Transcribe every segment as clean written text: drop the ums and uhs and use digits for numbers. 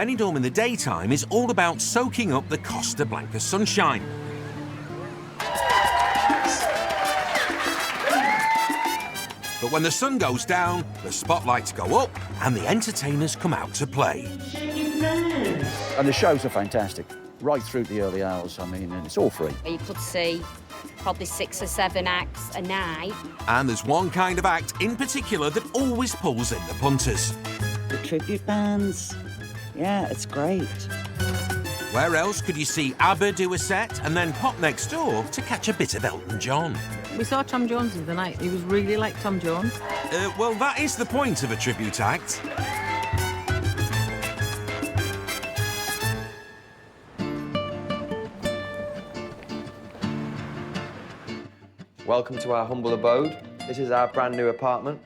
Benidorm in the daytime is all about soaking up the Costa Blanca sunshine. But when the sun goes down, the spotlights go up and the entertainers come out to play. And the shows are fantastic, right through the early hours, I mean, and it's all free. You could see probably 6 or 7 acts a night. And there's one kind of act in particular that always pulls in the punters. The tribute bands, yeah, it's great. Where else could you see ABBA do a set and then pop next door to catch a bit of Elton John? We saw Tom Jones the other night. He was really like Tom Jones. Well, that is the point of a tribute act. Welcome to our humble abode. This is our brand new apartment.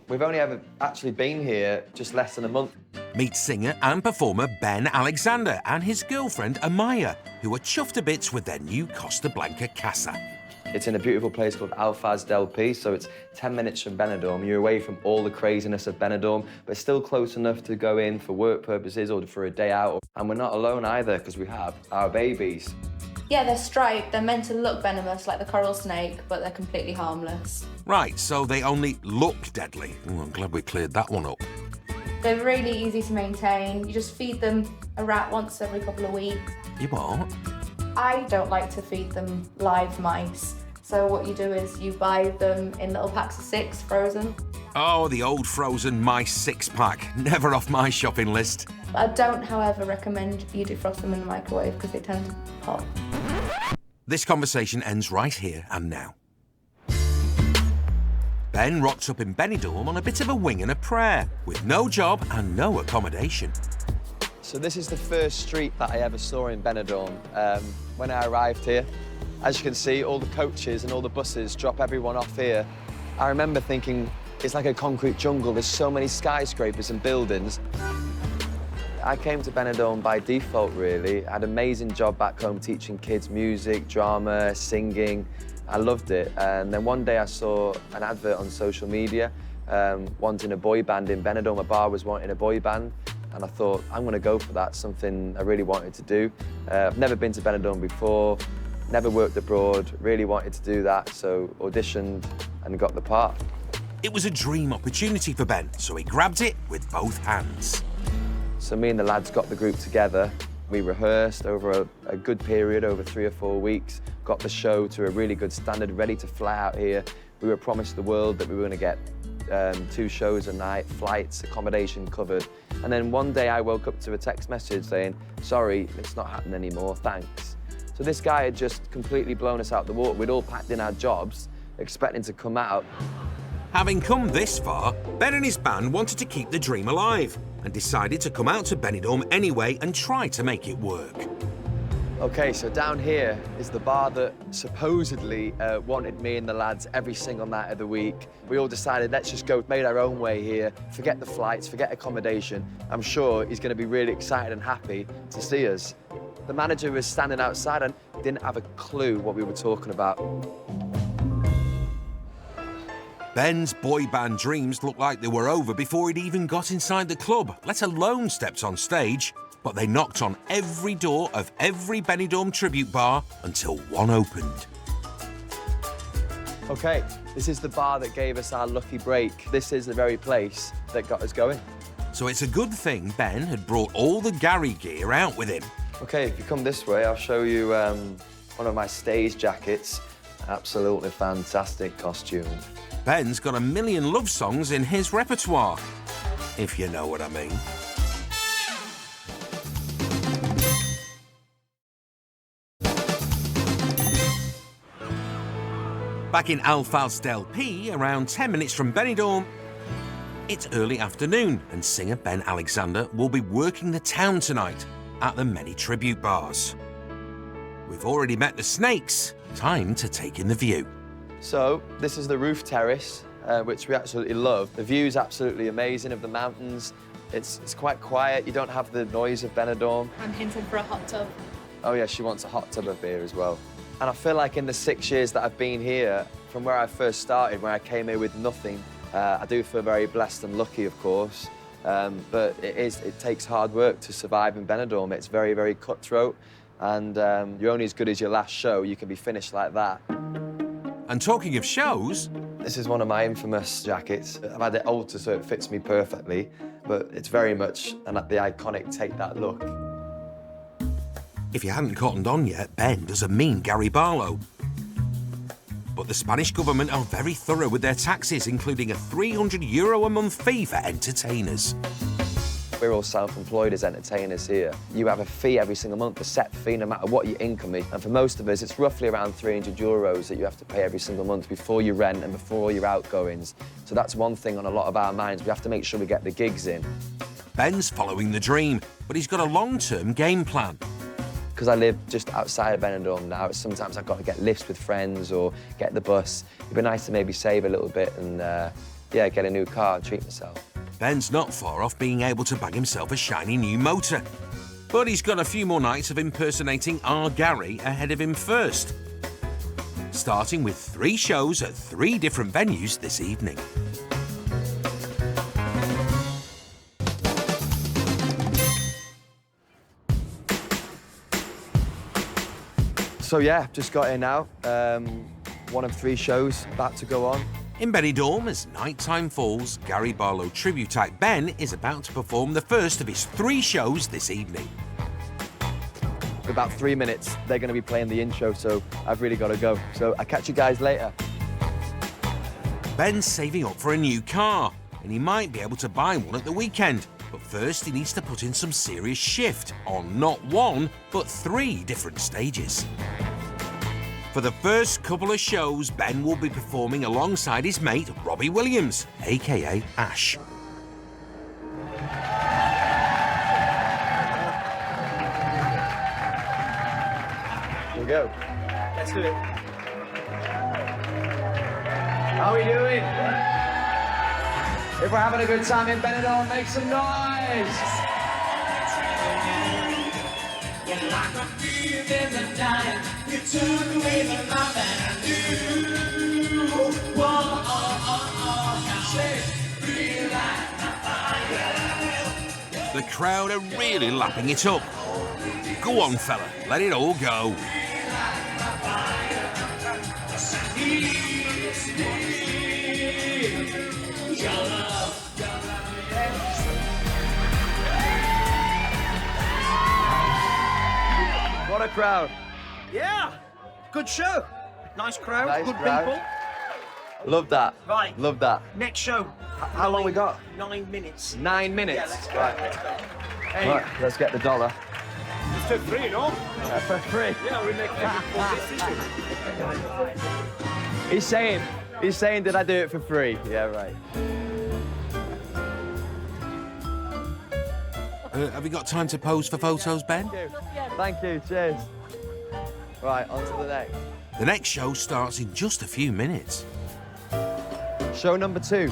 We've only ever actually been here just less than a month. Meet singer and performer Ben Alexander and his girlfriend Amaya, who are chuffed to bits with their new Costa Blanca casa. It's in a beautiful place called Alfaz del Pi, so it's 10 minutes from Benidorm. You're away from all the craziness of Benidorm, but still close enough to go in for work purposes or for a day out. And we're not alone either, because we have our babies. Yeah, they're striped. They're meant to look venomous, like the coral snake, but they're completely harmless. Right, so they only look deadly. Oh, I'm glad we cleared that one up. They're really easy to maintain. You just feed them a rat once every couple of weeks. You what? I don't like to feed them live mice. So what you do is you buy them in little packs of 6, frozen. Oh, the old frozen mice 6-pack. Never off my shopping list. I don't, however, recommend you defrost them in the microwave because they tend to pop. This conversation ends right here and now. Ben rocks up in Benidorm on a bit of a wing and a prayer, with no job and no accommodation. So this is the first street that I ever saw in Benidorm when I arrived here. As you can see, all the coaches and all the buses drop everyone off here. I remember thinking, it's like a concrete jungle. There's so many skyscrapers and buildings. I came to Benidorm by default, really. I had an amazing job back home teaching kids music, drama, singing. I loved it. And then one day I saw an advert on social media wanting a boy band in Benidorm. A bar was wanting a boy band. And I thought, I'm going to go for that, something I really wanted to do. I've never been to Benidorm before, never worked abroad, really wanted to do that, so auditioned and got the part. It was a dream opportunity for Ben, so he grabbed it with both hands. So me and the lads got the group together. We rehearsed over a good period, over 3 or 4 weeks, got the show to a really good standard, ready to fly out here. We were promised the world that we were going to get 2 shows a night, flights, accommodation covered. And then one day I woke up to a text message saying, sorry, it's not happening anymore, thanks. So this guy had just completely blown us out the water. We'd all packed in our jobs, expecting to come out. Having come this far, Ben and his band wanted to keep the dream alive and decided to come out to Benidorm anyway and try to make it work. Okay, so down here is the bar that supposedly wanted me and the lads every single night of the week. We all decided, let's just go, made our own way here, forget the flights, forget accommodation. I'm sure he's going to be really excited and happy to see us. The manager was standing outside and didn't have a clue what we were talking about. Ben's boy band dreams looked like they were over before he'd even got inside the club, let alone stepped on stage. But they knocked on every door of every Benidorm tribute bar until one opened. Okay, this is the bar that gave us our lucky break. This is the very place that got us going. So it's a good thing Ben had brought all the Gary gear out with him. Okay, if you come this way, I'll show you one of my stage jackets. Absolutely fantastic costume. Ben's got a million love songs in his repertoire, if you know what I mean. Back in Alfaz del Pi, around 10 minutes from Benidorm, it's early afternoon and singer Ben Alexander will be working the town tonight at the many tribute bars. We've already met the snakes, time to take in the view. So, this is the roof terrace, which we absolutely love. The view's absolutely amazing of the mountains. It's quite quiet, you don't have the noise of Benidorm. I'm hinting for a hot tub. Oh yeah, she wants a hot tub of beer as well. And I feel like in the 6 years that I've been here, from where I first started, where I came here with nothing, I do feel very blessed and lucky, of course. But it takes hard work to survive in Benidorm. It's very, very cutthroat, and you're only as good as your last show. You can be finished like that. And talking of shows, this is one of my infamous jackets. I've had it altered so it fits me perfectly, but it's very much the iconic Take That look. if you hadn't cottoned on yet, Ben does a mean Gary Barlow. But the Spanish government are very thorough with their taxes, including a €300 a month fee for entertainers. We're all self-employed as entertainers here. You have a fee every single month, a set fee, no matter what your income is. And for most of us, it's roughly around €300 that you have to pay every single month before your rent and before all your outgoings. So that's one thing on a lot of our minds. We have to make sure we get the gigs in. Ben's following the dream, but he's got a long-term game plan. Because I live just outside of Benidorm now, sometimes I've got to get lifts with friends or get the bus. It'd be nice to maybe save a little bit and, yeah, get a new car and treat myself. Ben's not far off being able to bag himself a shiny new motor. But he's got a few more nights of impersonating our Gary ahead of him first. Starting with 3 shows at 3 different venues this evening. So yeah, just got here now. One of 3 shows about to go on. In Benidorm, as nighttime falls, Gary Barlow tribute act Ben is about to perform the first of his 3 shows this evening. For about 3 minutes, they're going to be playing the intro, so I've really got to go. So I'll catch you guys later. Ben's saving up for a new car, and he might be able to buy one at the weekend. But first, he needs to put in some serious shift on not 1, but 3 different stages. For the first couple of shows, Ben will be performing alongside his mate, Robbie Williams, a.k.a. Ash. Here we go. Let's do it. How are we doing? If we're having a good time in Benidorm, make some noise! You took away the love that I knew. The crowd are really lapping it up. Go on, fella, let it all go. What a crowd. Yeah, good show. Nice crowd, Nice good crowd. people. Love that. Right. Love that. Next show. How long we got? 9 minutes. 9 minutes. Yeah, let's go. Right. Let's go. Hey, Right, let's get the dollar. it's for free, no? For free. Yeah, we make He's saying, did I do it for free? Yeah, right. Have you got time to pose for photos, Ben? Thank you, cheers. Right, on to the next. The next show starts in just a few minutes. Show number 2.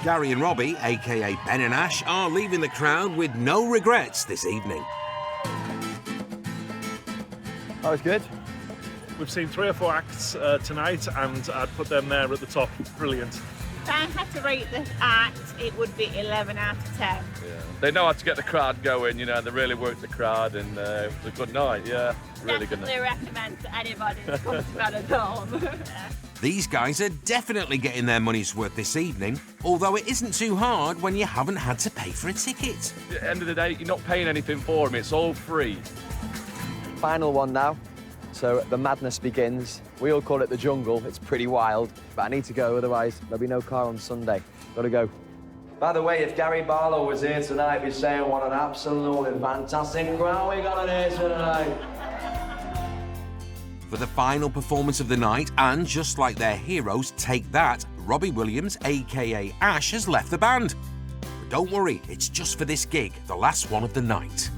Gary and Robbie, a.k.a. Ben and Ash, are leaving the crowd with no regrets this evening. That was good. We've seen 3 or 4 acts tonight, and I'd put them there at the top. Brilliant. If I had to rate this act, it would be 11 out of 10. Yeah. They know how to get the crowd going, you know, they really work the crowd, and it was a good night, yeah. Really good night. Definitely recommend to anybody to come to Benidorm. These guys are definitely getting their money's worth this evening, although it isn't too hard when you haven't had to pay for a ticket. At the end of the day, you're not paying anything for them, it's all free. Final one now. So the madness begins. We all call it the jungle. It's pretty wild, but I need to go, otherwise there'll be no car on Sunday. Gotta go. By the way, if Gary Barlow was here tonight, he'd be saying what an absolutely fantastic crowd we got on here tonight. For the final performance of the night, and just like their heroes Take That, Robbie Williams, a.k.a. Ash, has left the band. But don't worry, it's just for this gig, the last one of the night.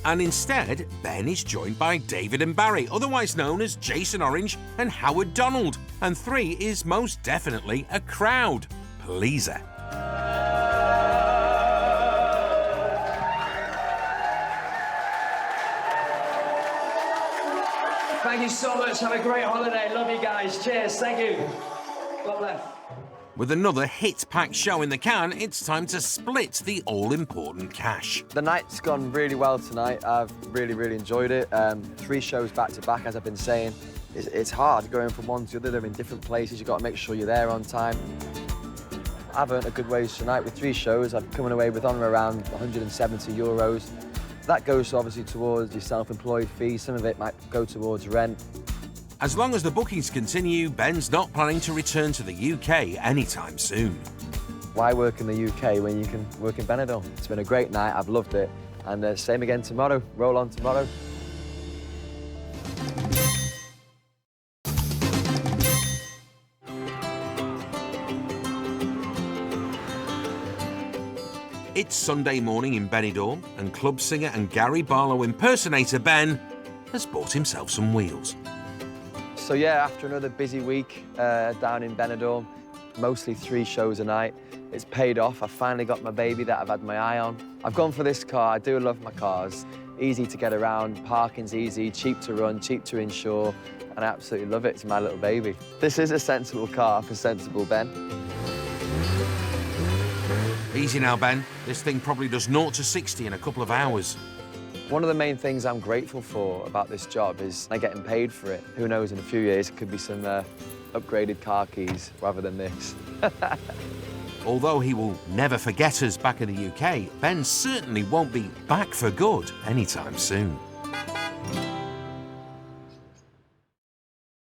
And instead, Ben is joined by David and Barry, otherwise known as Jason Orange and Howard Donald. And 3 is most definitely a crowd pleaser. Thank you so much. Have a great holiday. Love you guys. Cheers. Thank you. God bless. With another hit-packed show in the can, it's time to split the all-important cash. The night's gone really well tonight. I've really enjoyed it. 3 shows back to back, as I've been saying. It's hard going from one to the other. They're in different places. You've got to make sure you're there on time. I've earned a good wage tonight with 3 shows. I'm coming away with on around €170. That goes obviously towards your self-employed fee. Some of it might go towards rent. As long as the bookings continue, Ben's not planning to return to the UK anytime soon. Why work in the UK when you can work in Benidorm? It's been a great night. I've loved it. And same again tomorrow. Roll on tomorrow. It's Sunday morning in Benidorm, and club singer and Gary Barlow impersonator Ben has bought himself some wheels. So yeah, after another busy week down in Benidorm, mostly 3 shows a night, it's paid off. I finally got my baby that I've had my eye on. I've gone for this car. I do love my cars. Easy to get around, parking's easy, cheap to run, cheap to insure, and I absolutely love it. It's my little baby. This is a sensible car for sensible Ben. Easy now, Ben. This thing probably does 0 to 60 in a couple of hours. One of the main things I'm grateful for about this job is I'm getting paid for it. Who knows, in a few years, it could be some upgraded car keys rather than this. Although he will never forget us back in the UK, Ben certainly won't be back for good anytime soon.